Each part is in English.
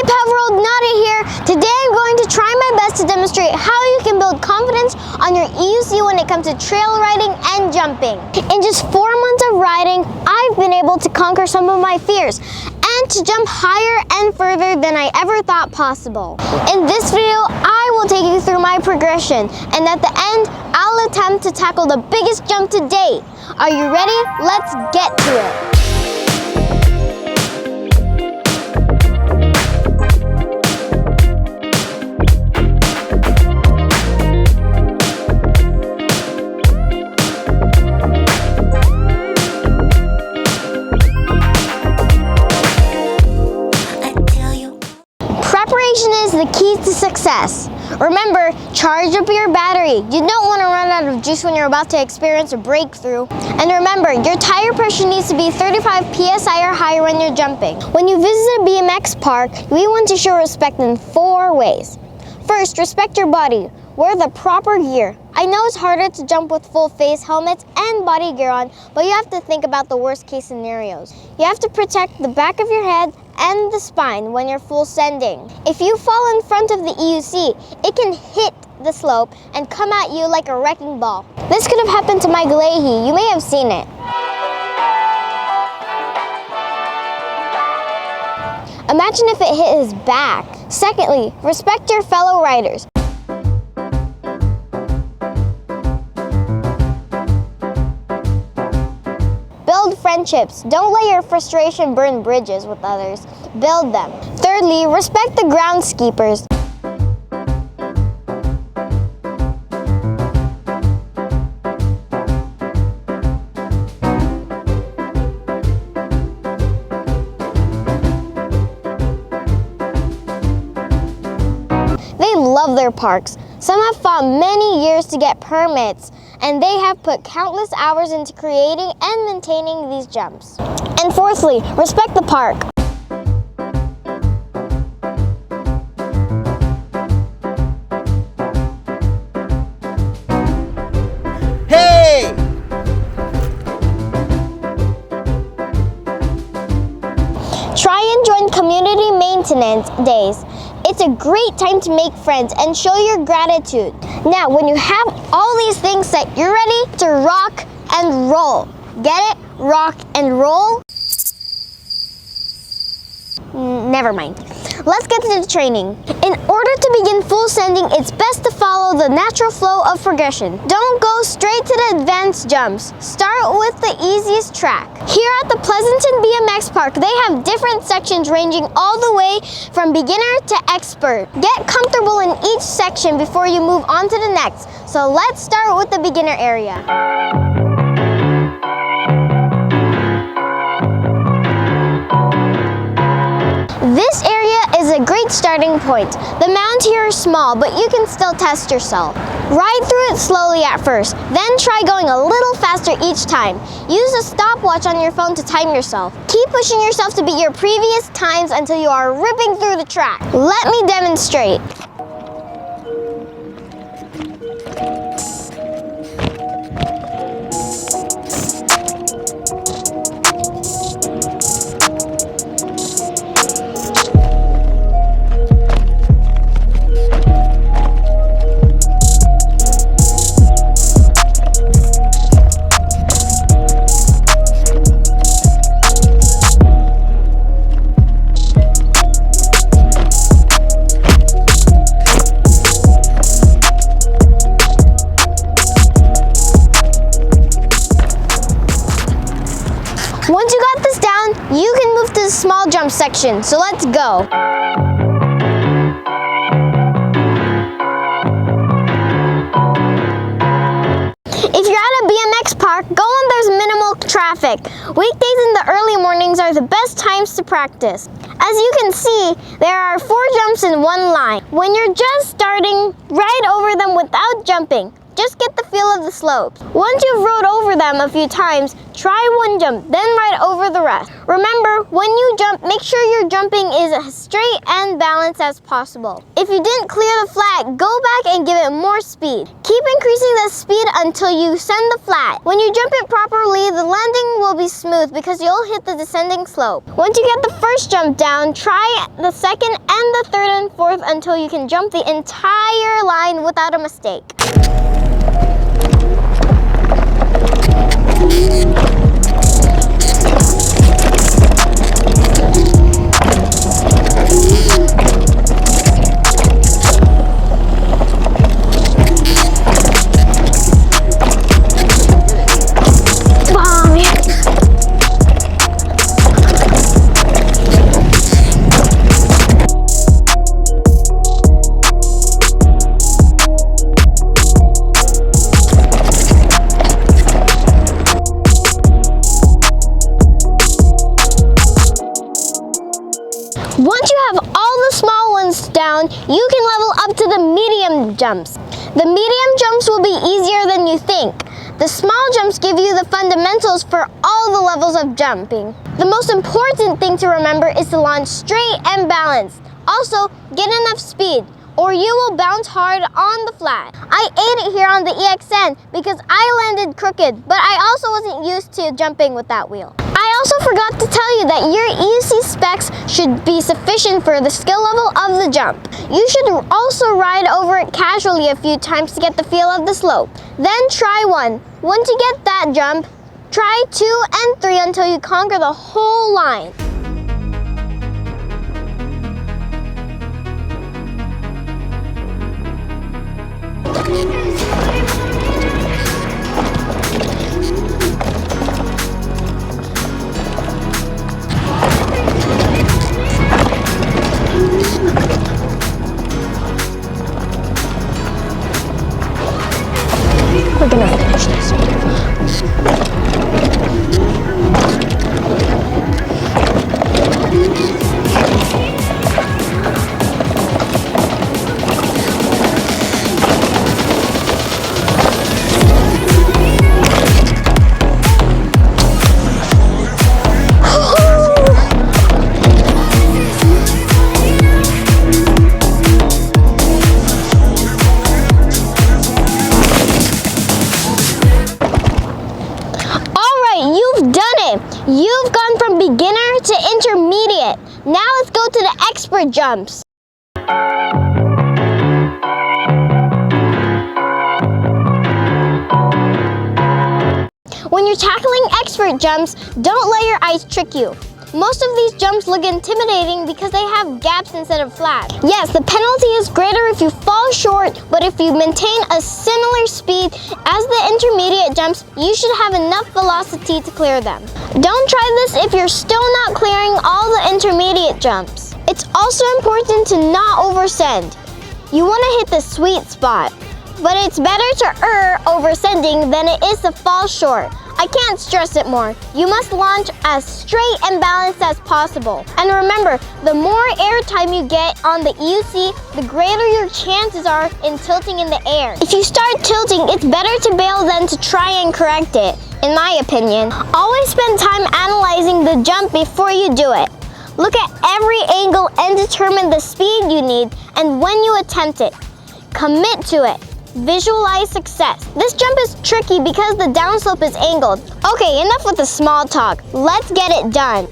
World, Nada here. Today I'm going to try my best to demonstrate how you can build confidence on your EUC when it comes to trail riding and jumping. In just 4 months of riding, I've been able to conquer some of my fears and to jump higher and further than I ever thought possible. In this video, I will take you through my progression, and at the end, I'll attempt to tackle the biggest jump to date. Are you ready? Let's get to it. Preparation is the key to success. Remember, charge up your battery. You don't want to run out of juice when you're about to experience a breakthrough. And remember, your tire pressure needs to be 35 psi or higher when you're jumping. When you visit a BMX park, we want to show respect in 4 ways. First, respect your body. Wear the proper gear. I know it's harder to jump with full face helmets and body gear on, but you have to think about the worst case scenarios. You have to protect the back of your head and the spine when you're full sending. If you fall in front of the EUC, it can hit the slope and come at you like a wrecking ball. This could have happened to Mike Leahy. You may have seen it. Imagine if it hit his back. Secondly, respect your fellow riders. Build friendships. Don't let your frustration burn bridges with others. Build them. Thirdly, respect the groundskeepers. They love their parks. Some have fought many years to get permits, and they have put countless hours into creating and maintaining these jumps. And fourthly, respect the park. Hey! Try and join community maintenance days. It's a great time to make friends and show your gratitude. Now, when you have all these things set, you're ready to rock and roll. Get it? Rock and roll? Never mind. Let's get to the training. In order to begin full sending, it's best to follow the natural flow of progression. Don't go straight to the advanced jumps. Start with the easiest track. Here at the Pleasanton BMX Park, they have different sections ranging all the way from beginner to expert. Get comfortable in each section before you move on to the next. So let's start with the beginner area. This area is a great starting point. The mounds here are small, but you can still test yourself. Ride through it slowly at first, then try going a little faster each time. Use a stopwatch on your phone to time yourself. Keep pushing yourself to beat your previous times until you are ripping through the track. Let me demonstrate. Once you got this down, you can move to the small jump section, so let's go. If you're at a BMX park, go when there's minimal traffic. Weekdays in the early mornings are the best times to practice. As you can see, there are 4 jumps in one line. When you're just starting, ride over them without jumping. Just get the feel of the slopes. Once you've rode over them a few times, try one jump, then ride over the rest. Remember, when you jump, make sure your jumping is as straight and balanced as possible. If you didn't clear the flat, go back and give it more speed. Keep increasing the speed until you send the flat. When you jump it properly, the landing will be smooth because you'll hit the descending slope. Once you get the first jump down, try the second and the third and fourth until you can jump the entire line without a mistake. Once you have all the small ones down, you can level up to the medium jumps. The medium jumps will be easier than you think. The small jumps give you the fundamentals for all the levels of jumping. The most important thing to remember is to launch straight and balanced. Also, get enough speed, or you will bounce hard on the flat. I ate it here on the EXN because I landed crooked, but I also wasn't used to jumping with that wheel. I also forgot to tell you that your EUC specs should be sufficient for the skill level of the jump. You should also ride over it casually a few times to get the feel of the slope. Then try one. Once you get that jump, try 2 and 3 until you conquer the whole line. We're gonna finish this. You've gone from beginner to intermediate. Now let's go to the expert jumps. When you're tackling expert jumps, don't let your eyes trick you. Most of these jumps look intimidating because they have gaps instead of flat. Yes, the penalty is greater if you fall short, but if you maintain a similar speed as the intermediate jumps, you should have enough velocity to clear them. Don't try this if you're still not clearing all the intermediate jumps. It's also important to not oversend. You want to hit the sweet spot, but it's better to err oversending than it is to fall short. I can't stress it more. You must launch as straight and balanced as possible. And remember, the more air time you get on the EUC, the greater your chances are in tilting in the air. If you start tilting, it's better to bail than to try and correct it, in my opinion. Always spend time analyzing the jump before you do it. Look at every angle and determine the speed you need and when you attempt it. Commit to it. Visualize success. This jump is tricky because the downslope is angled. Okay, enough with the small talk. Let's get it done.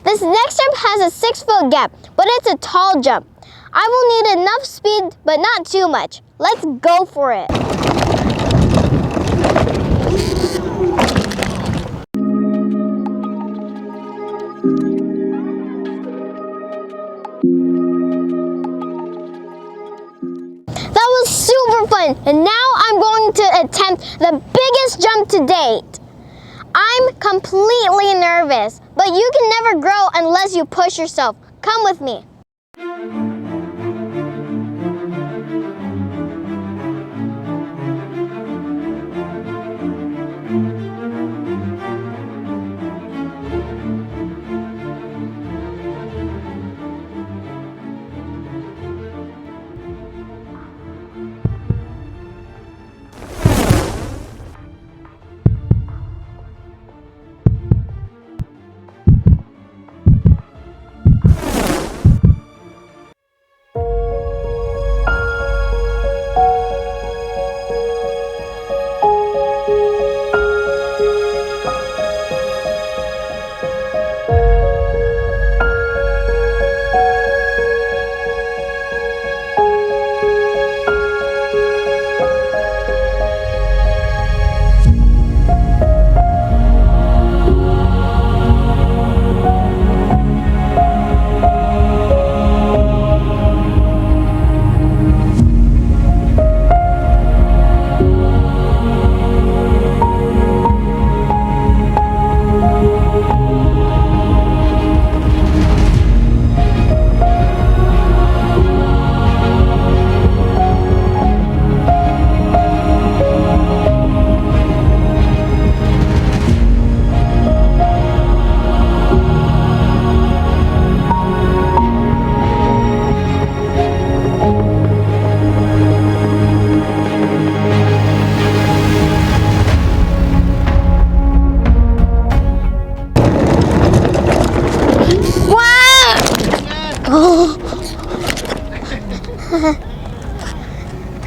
This next jump has a 6-foot gap, but it's a tall jump. I will need enough speed, but not too much. Let's go for it. again, and now I'm going to attempt the biggest jump to date. I'm completely nervous, but you can never grow unless you push yourself. Come with me.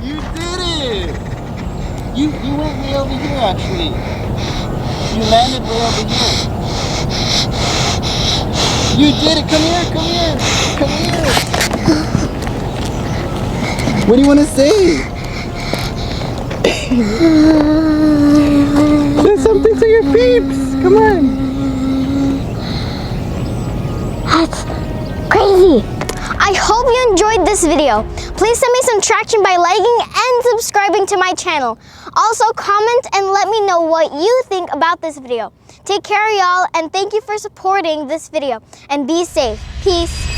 You did it! You went way over here actually. You landed way over here. You did it! Come here! Come here! Come here! What do you want to say? Say something to your peeps! Come on! That's crazy! I hope you enjoyed this video. Please send me some traction by liking and subscribing to my channel. Also comment and let me know what you think about this video. Take care y'all, and thank you for supporting this video, and be safe. Peace.